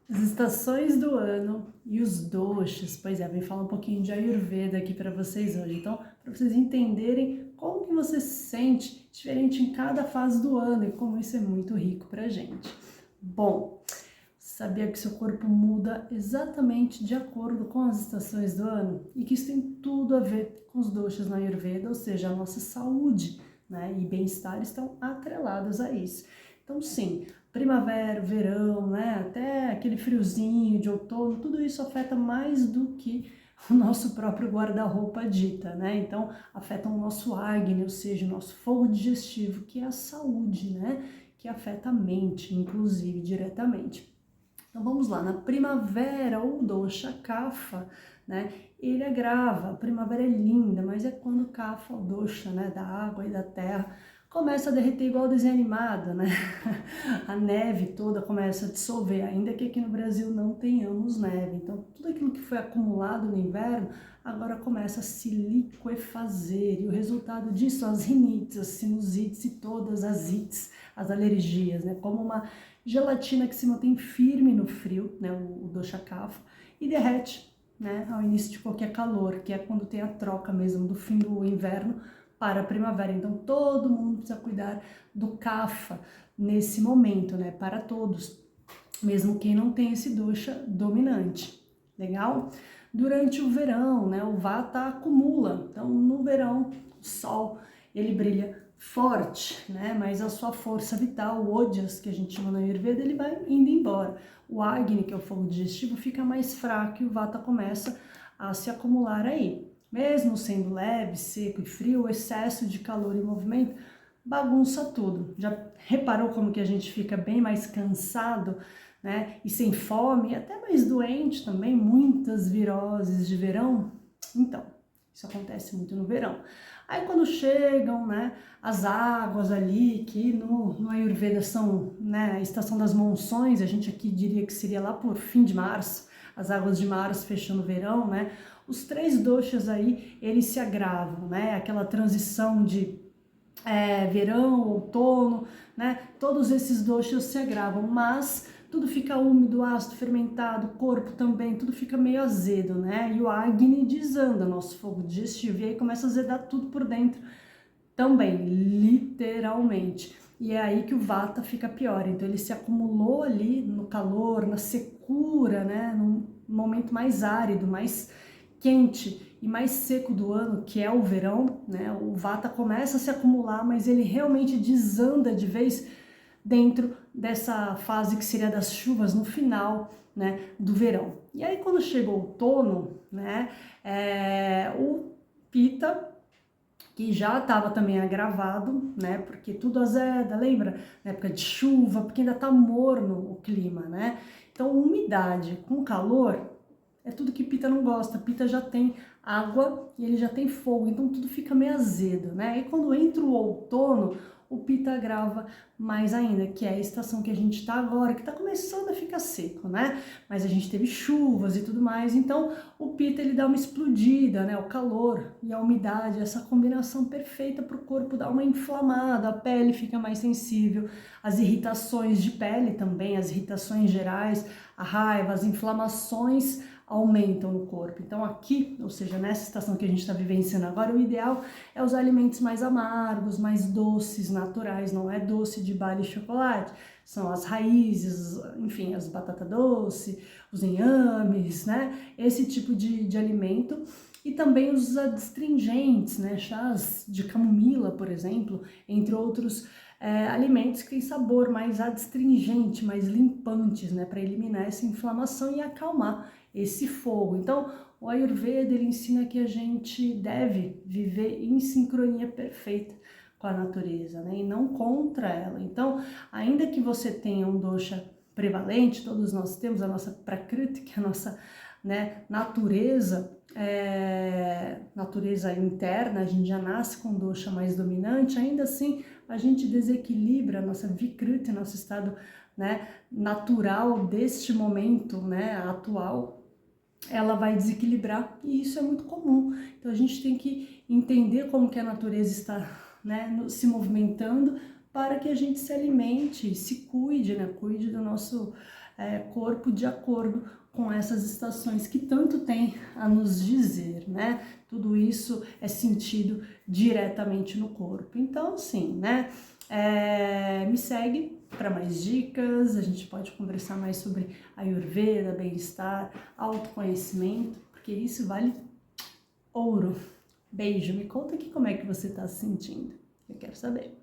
As estações do ano e os doshas. Pois é, vim falar um pouquinho de Ayurveda aqui para vocês hoje. Então, para vocês entenderem como que você se sente diferente em cada fase do ano e como isso é muito rico para gente. Bom, sabia que seu corpo muda exatamente de acordo com as estações do ano e que isso tem tudo a ver com os doshas na Ayurveda, ou seja, a nossa saúde, né, e bem-estar estão atrelados a isso. Então, sim, primavera, verão, né, até aquele friozinho de outono, tudo isso afeta mais do que o nosso próprio guarda-roupa dita, né? Então, afeta o nosso Agni, ou seja, o nosso fogo digestivo, que é a saúde, né? Que afeta a mente, inclusive, diretamente. Então vamos lá, na primavera o dosha kapha, né? Ele agrava, a primavera é linda, mas é quando kapha, o dosha, né, da água e da terra, começa a derreter igual desenho animado, né? A neve toda começa a dissolver, ainda que aqui no Brasil não tenhamos neve. Então tudo aquilo que foi acumulado no inverno agora começa a se liquefazer e o resultado disso, as rinites, as sinusites e todas as ites, as alergias, né? Como uma gelatina que se mantém firme no frio, né, o dosha kapha, e derrete, né, ao início de qualquer calor, que é quando tem a troca mesmo do fim do inverno para a primavera. Então todo mundo precisa cuidar do kapha nesse momento, né, para todos, mesmo quem não tem esse dosha dominante. Legal? Durante o verão, né, o vata acumula. Então no verão o sol ele brilha forte, né? Mas a sua força vital, o ojas, que a gente chama na Ayurveda, ele vai indo embora. O Agni, que é o fogo digestivo, fica mais fraco e o Vata começa a se acumular aí. Mesmo sendo leve, seco e frio, o excesso de calor e movimento bagunça tudo. Já reparou como que a gente fica bem mais cansado, né? E sem fome, e até mais doente também, muitas viroses de verão? Então, isso acontece muito no verão. Aí quando chegam, né, as águas ali, que no Ayurveda são, né, a estação das monções, a gente aqui diria que seria lá por fim de março, as águas de março fechando o verão, né, os três doshas aí, eles se agravam, né, aquela transição de verão, outono, né, todos esses doshas se agravam, mas tudo fica úmido, ácido, fermentado, o corpo também, tudo fica meio azedo, né? E o Agni desanda, nosso fogo digestivo, e aí começa a azedar tudo por dentro também, literalmente. E é aí que o Vata fica pior, então ele se acumulou ali no calor, na secura, né? Num momento mais árido, mais quente e mais seco do ano, que é o verão, né? O Vata começa a se acumular, mas ele realmente desanda de vez dentro dessa fase que seria das chuvas no final, né, do verão. E aí quando chega o outono, né, o Pita, que já estava também agravado, né, porque tudo azeda, lembra? Na época de chuva, porque ainda tá morno o clima, né? Então umidade com calor é tudo que Pita não gosta. Pita já tem água e ele já tem fogo, então tudo fica meio azedo, né? E quando entra o outono, o Pita agrava mais ainda, que é a estação que a gente está agora, que está começando a ficar seco, né? Mas a gente teve chuvas e tudo mais, então o Pita ele dá uma explodida, né? O calor e a umidade, essa combinação perfeita para o corpo dar uma inflamada, a pele fica mais sensível, as irritações de pele também, as irritações gerais, a raiva, as inflamações aumentam no corpo. Então aqui, ou seja, nessa estação que a gente está vivenciando agora, o ideal é usar alimentos mais amargos, mais doces, naturais, não é doce de bala e chocolate, são as raízes, enfim, as batata doce, os inhames, né? Esse tipo de alimento. E também os adstringentes, né? Chás de camomila, por exemplo, entre outros alimentos que têm sabor mais adstringente, mais limpantes, né? Para eliminar essa inflamação e acalmar esse fogo. Então, o Ayurveda ele ensina que a gente deve viver em sincronia perfeita com a natureza, né? E não contra ela. Então, ainda que você tenha um dosha prevalente, todos nós temos a nossa prakriti, que é a nossa, né, natureza, natureza interna, a gente já nasce com um dosha mais dominante, ainda assim a gente desequilibra a nossa vikruti, nosso estado, né, natural deste momento, né, atual, ela vai desequilibrar e isso é muito comum. Então a gente tem que entender como que a natureza está, né, se movimentando para que a gente se alimente, se cuide, né, cuide do nosso corpo de acordo com essas estações que tanto tem a nos dizer, né? Tudo isso é sentido diretamente no corpo. Então, sim, né? Me segue para mais dicas, a gente pode conversar mais sobre Ayurveda, bem-estar, autoconhecimento, porque isso vale ouro. Beijo, me conta aqui como é que você está se sentindo. Eu quero saber.